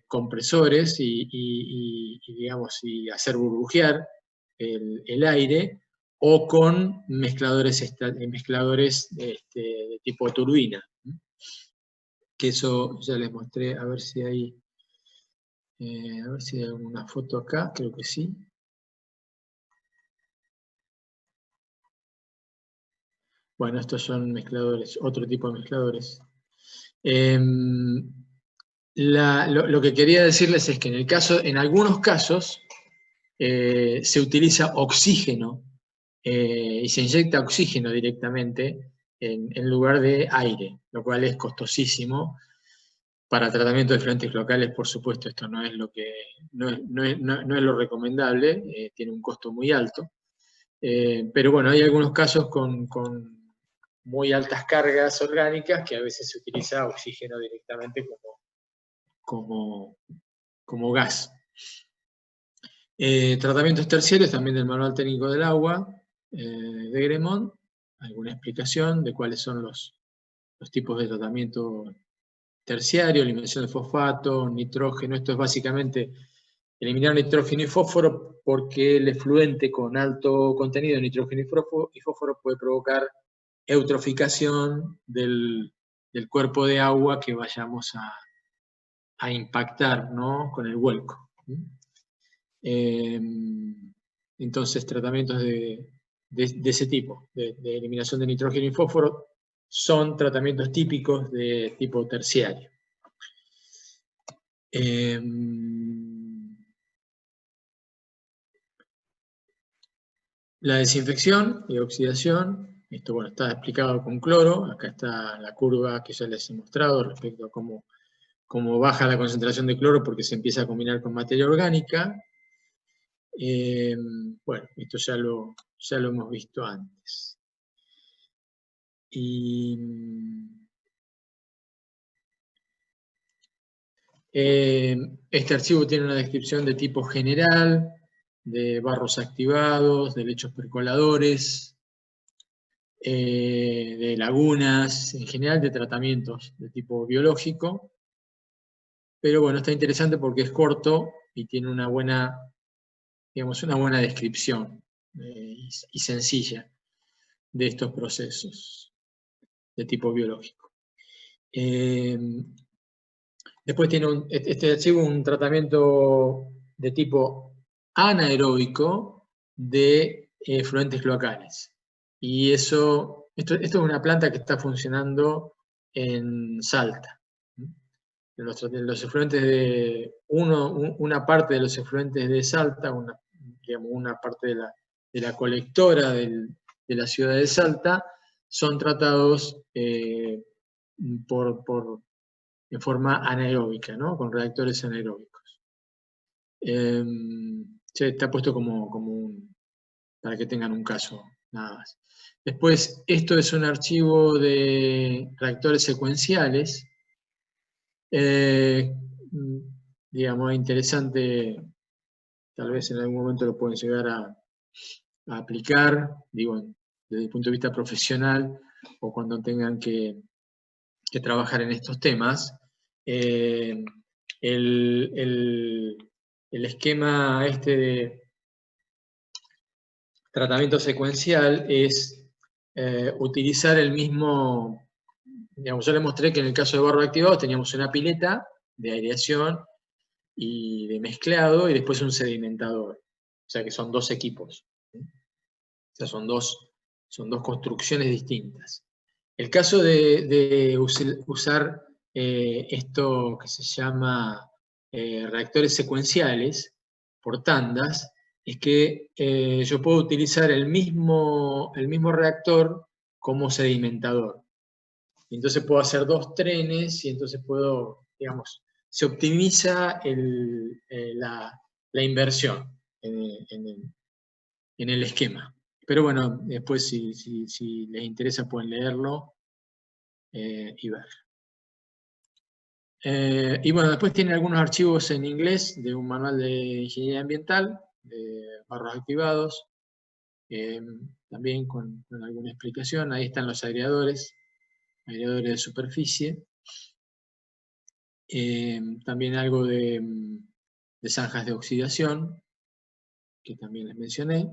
compresores digamos, y hacer burbujear el aire, o con mezcladores de tipo turbina. Que eso ya les mostré, a ver si hay alguna foto acá, creo que sí. Bueno, estos son mezcladores, otro tipo de mezcladores. Lo que quería decirles es que en algunos casos se utiliza oxígeno y se inyecta oxígeno directamente en lugar de aire, lo cual es costosísimo. Para tratamiento de efluentes locales, por supuesto, esto no es lo recomendable, tiene un costo muy alto. Pero bueno, hay algunos casos con muy altas cargas orgánicas que a veces se utiliza oxígeno directamente como gas. Tratamientos terciarios también del Manual Técnico del Agua de Gremont, alguna explicación de cuáles son los tipos de tratamiento terciario, eliminación de fosfato, nitrógeno. Esto es básicamente eliminar nitrógeno y fósforo, porque el efluente con alto contenido de nitrógeno y fósforo puede provocar eutroficación del cuerpo de agua que vayamos a impactar, ¿no?, con el vuelco. Entonces, tratamientos de ese tipo, de eliminación de nitrógeno y fósforo, son tratamientos típicos de tipo terciario. La desinfección y oxidación, esto bueno, está explicado con cloro. Acá está la curva que ya les he mostrado respecto a cómo baja la concentración de cloro porque se empieza a combinar con materia orgánica. Bueno, esto ya lo hemos visto antes. Este archivo tiene una descripción de tipo general, de barros activados, de lechos percoladores, de lagunas, en general de tratamientos de tipo biológico. Pero bueno, está interesante porque es corto y tiene una buena descripción y sencilla de estos procesos de tipo biológico. Después tiene este archivo un tratamiento de tipo anaeróbico de efluentes cloacales. Y esto es una planta que está funcionando en Salta. Los efluentes una parte de los efluentes de Salta, una parte de la colectora de la ciudad de Salta, son tratados en forma anaeróbica, ¿no?, con reactores anaeróbicos. Está puesto para que tengan un caso, nada más. Después, esto es un archivo de reactores secuenciales. Digamos, interesante, tal vez en algún momento lo pueden llegar a aplicar, digo, desde el punto de vista profesional, o cuando tengan que trabajar en estos temas. El esquema de tratamiento secuencial es utilizar el mismo, digamos, yo les mostré que en el caso de barro activado teníamos una pileta de aireación y de mezclado, y después un sedimentador. O sea que son dos equipos. O sea, son dos construcciones distintas. El caso de usar esto que se llama reactores secuenciales por tandas, es que yo puedo utilizar el mismo reactor como sedimentador. Y entonces puedo hacer dos trenes y entonces puedo, digamos, se optimiza la inversión en el esquema. Pero bueno, después si les interesa pueden leerlo y ver. Y bueno, después tiene algunos archivos en inglés de un manual de ingeniería ambiental, de barros activados, también con alguna explicación. Ahí están los aireadores de superficie. También algo de zanjas de oxidación, que también les mencioné.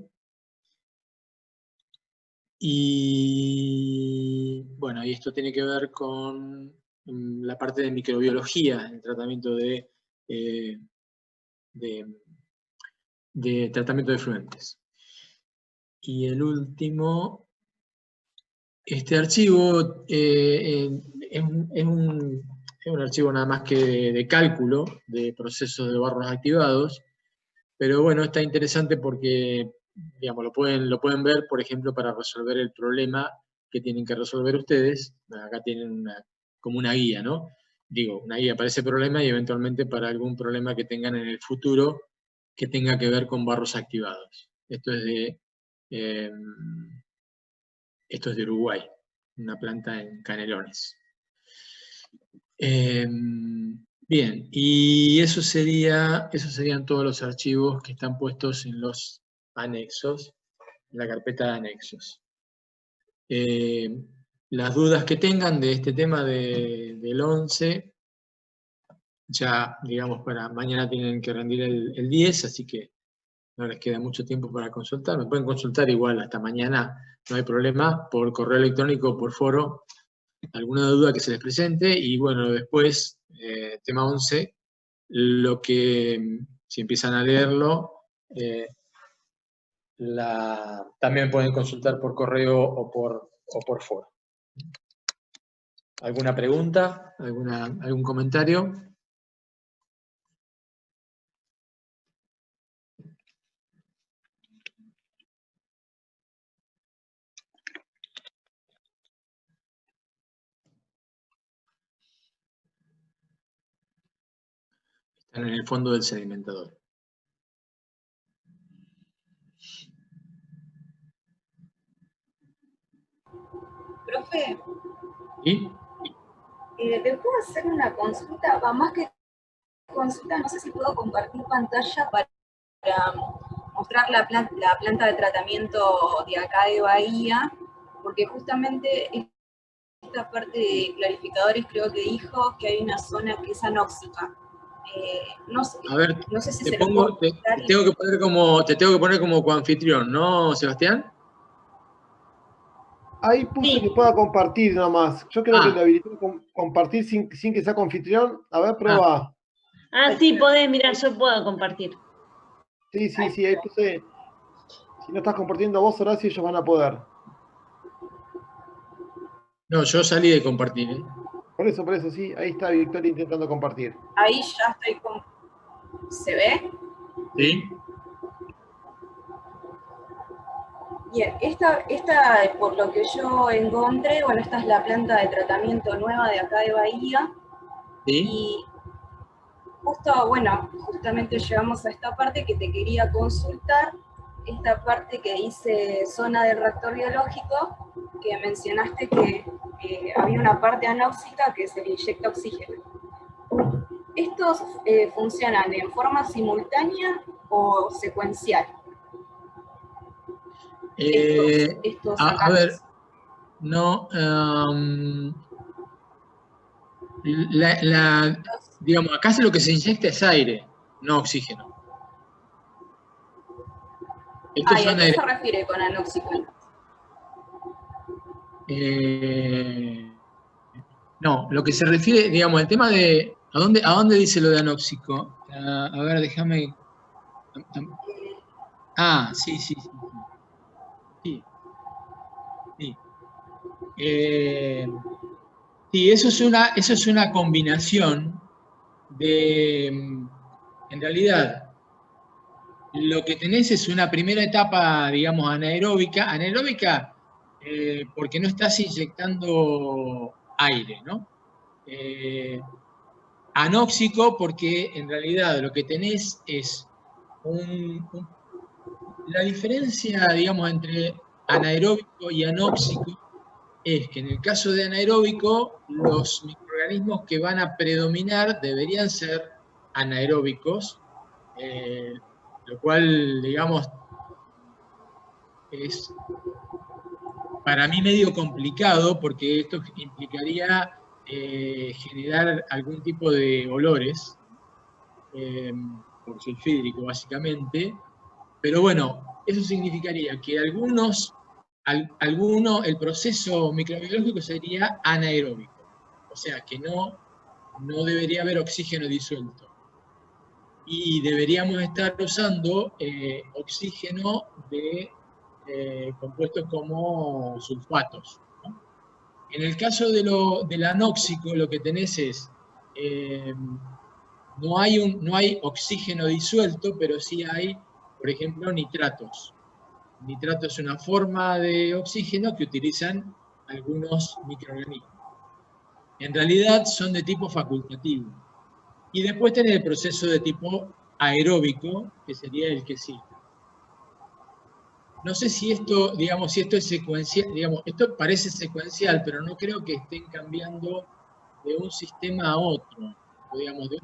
Y bueno, y esto tiene que ver con la parte de microbiología, el tratamiento de tratamiento de efluentes. Y el último, este archivo es un archivo nada más que de cálculo de procesos de barros activados, pero bueno, está interesante porque, digamos, lo pueden ver, por ejemplo, para resolver el problema que tienen que resolver ustedes. Acá tienen como una guía, ¿no? Digo, una guía para ese problema y eventualmente para algún problema que tengan en el futuro que tenga que ver con barros activados. Esto es de Uruguay, una planta en Canelones. Bien, y esos serían todos los archivos que están puestos en los anexos, en la carpeta de anexos. Las dudas que tengan de este tema del 11, ya, digamos, para mañana tienen que rendir el 10, así que no les queda mucho tiempo para consultar. Me pueden consultar igual hasta mañana, no hay problema, por correo electrónico o por foro, alguna duda que se les presente. Y bueno, después, tema 11, si empiezan a leerlo, también pueden consultar por correo o por foro. ¿Alguna pregunta? ¿Algún comentario? Están en el fondo del sedimentador. Profe, ¿Sí? ¿le puedo hacer una consulta? Va, más que consulta, no sé si puedo compartir pantalla para mostrar la planta de tratamiento de acá de Bahía, porque justamente esta parte de clarificadores creo que dijo que hay una zona que es anóxica. No sé, A ver, no sé si te se lo puedo tengo que poner como coanfitrión, ¿no, Sebastián? Ahí puse Sí. que pueda compartir nomás. Yo creo que le habilité compartir sin que sea anfitrión. A ver, prueba. Sí, podés, mira, yo puedo compartir. Sí, ahí puse. Si no estás compartiendo vos, Horacio, ellos van a poder. No, yo salí de compartir, ¿eh? Por eso, sí. Ahí está Victoria intentando compartir. Ahí ya estoy con... ¿Se ve? Sí. Bien, esta, por lo que yo encontré, bueno, esta es la planta de tratamiento nueva de acá de Bahía. Sí. Y justamente llegamos a esta parte que te quería consultar, esta parte que dice zona del reactor biológico, que mencionaste que había una parte anóxica que se le inyecta oxígeno. ¿Estos funcionan en forma simultánea o secuencial? A ver, no, digamos, acá lo que se inyecta es aire, no oxígeno. ¿Y a qué se refiere con anóxico? No, lo que se refiere, digamos, el tema de, ¿a dónde dice lo de anóxico? A ver, déjame... Sí. Sí, eso es una combinación de, en realidad, lo que tenés es una primera etapa, digamos, anaeróbica, porque no estás inyectando aire, ¿no? Anóxico porque en realidad lo que tenés es la diferencia, digamos, entre anaeróbico y anóxico es que en el caso de anaeróbico los microorganismos microorganismos que van a predominar deberían ser anaeróbicos, lo cual, digamos, es para mí medio complicado porque esto implicaría generar algún tipo de olores, por sulfídrico básicamente, pero bueno, eso significaría que el proceso microbiológico sería anaeróbico, o sea que no debería haber oxígeno disuelto. Y deberíamos estar usando oxígeno de compuestos como sulfatos, ¿no? En el caso del anóxico, lo que tenés es, no hay oxígeno disuelto, pero sí hay, por ejemplo, nitratos. Nitrato es una forma de oxígeno que utilizan algunos microorganismos. En realidad son de tipo facultativo. Y después tenés el proceso de tipo aeróbico, que sería el que sigue. No sé si esto, digamos, si esto es secuencial, digamos, esto parece secuencial, pero no creo que estén cambiando de un sistema a otro, o digamos, de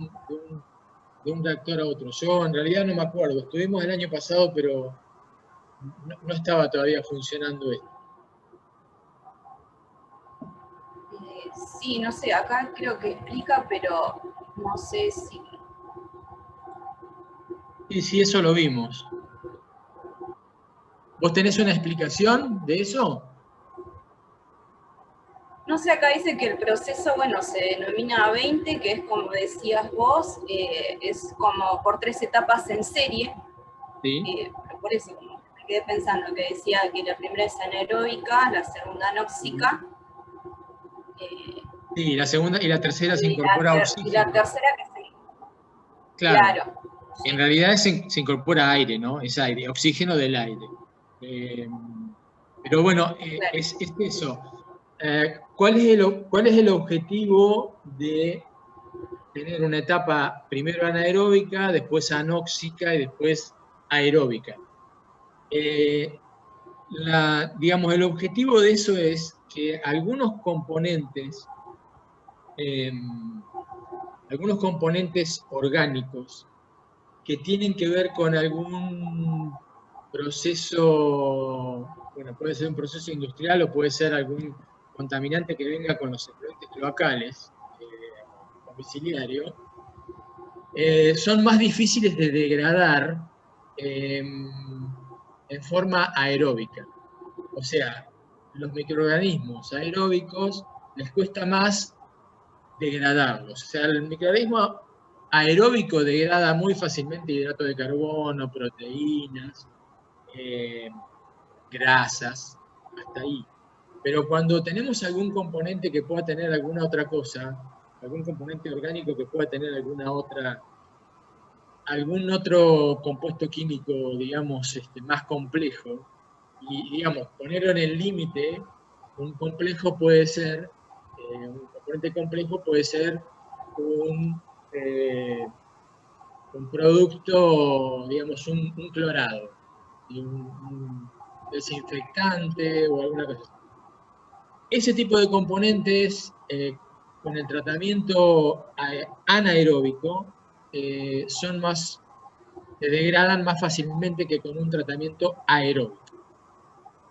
un reactor a otro. Yo en realidad no me acuerdo, estuvimos el año pasado, pero no estaba todavía funcionando esto. Sí, no sé, acá creo que explica, pero no sé si... Sí, eso lo vimos. ¿Vos tenés una explicación de eso? No sé, acá dice que el proceso, bueno, se denomina 20, que es como decías vos, es como por 3 etapas en serie. Sí. Por eso me quedé pensando que decía que la primera es anaeróbica, la segunda anóxica. Sí, la segunda y la tercera se incorpora oxígeno. Y la tercera que se... Claro. Claro. En realidad se incorpora aire, ¿no? Es aire, oxígeno del aire. Pero bueno, Claro. es eso. ¿Cuál es el objetivo de tener una etapa primero anaeróbica, después anóxica y después aeróbica? Digamos, el objetivo de eso es que algunos componentes orgánicos que tienen que ver con algún proceso, bueno, puede ser un proceso industrial o puede ser algún contaminante que venga con los efluentes cloacales, domiciliario, son más difíciles de degradar en forma aeróbica. O sea, los microorganismos aeróbicos les cuesta más degradarlos. O sea, el microorganismo aeróbico degrada muy fácilmente hidratos de carbono, proteínas, grasas, hasta ahí. Pero cuando tenemos algún componente que pueda tener alguna otra cosa, algún componente orgánico que pueda tener algún otro compuesto químico, digamos, más complejo, y digamos, ponerlo en el límite, un componente complejo puede ser un producto, digamos, un clorado, un desinfectante o alguna cosa así. Ese tipo de componentes, con el tratamiento anaeróbico, se degradan más fácilmente que con un tratamiento aeróbico.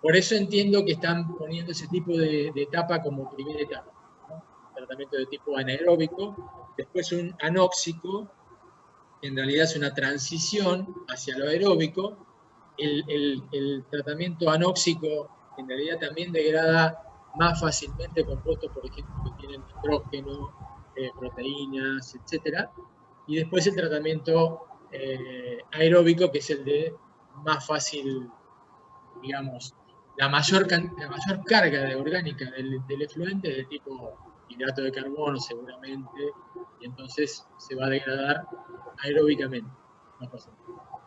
Por eso entiendo que están poniendo ese tipo de etapa como primera etapa, ¿no? Tratamiento de tipo anaeróbico, después un anóxico, en realidad es una transición hacia lo aeróbico. El tratamiento anóxico en realidad también degrada más fácilmente compuestos, por ejemplo, que tienen nitrógeno, proteínas, etc. Y después el tratamiento aeróbico, que es el de más fácil, digamos, la mayor carga de orgánica del efluente es de tipo hidrato de carbono, seguramente, y entonces se va a degradar aeróbicamente.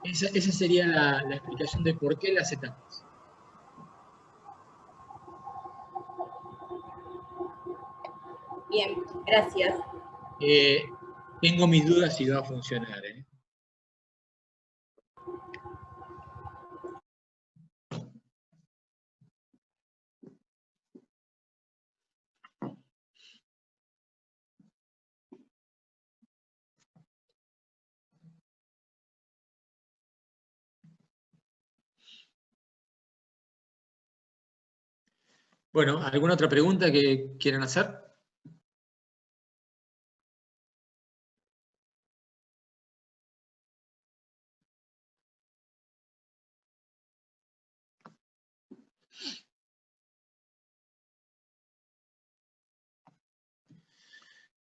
Esa sería la explicación de por qué las etapas. Bien, gracias. Tengo mis dudas si va a funcionar, ¿eh? Bueno, ¿alguna otra pregunta que quieran hacer?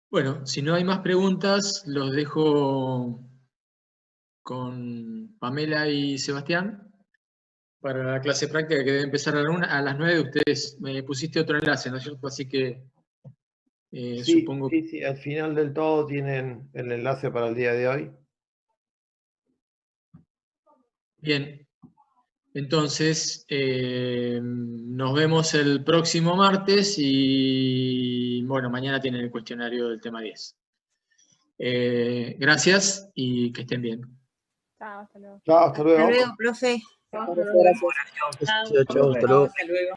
Bueno, si no hay más preguntas, los dejo con Pamela y Sebastián para la clase práctica que debe empezar a las 9. Ustedes me pusiste otro enlace, ¿no es cierto? Así que Sí, supongo... sí, al final del todo tienen el enlace para el día de hoy. Bien, entonces nos vemos el próximo martes y bueno, mañana tienen el cuestionario del tema 10. Gracias y que estén bien. Chao, hasta luego. Chao, hasta luego. Hasta luego, profe. Gracias. Chao. Chao, hasta luego. Hasta luego.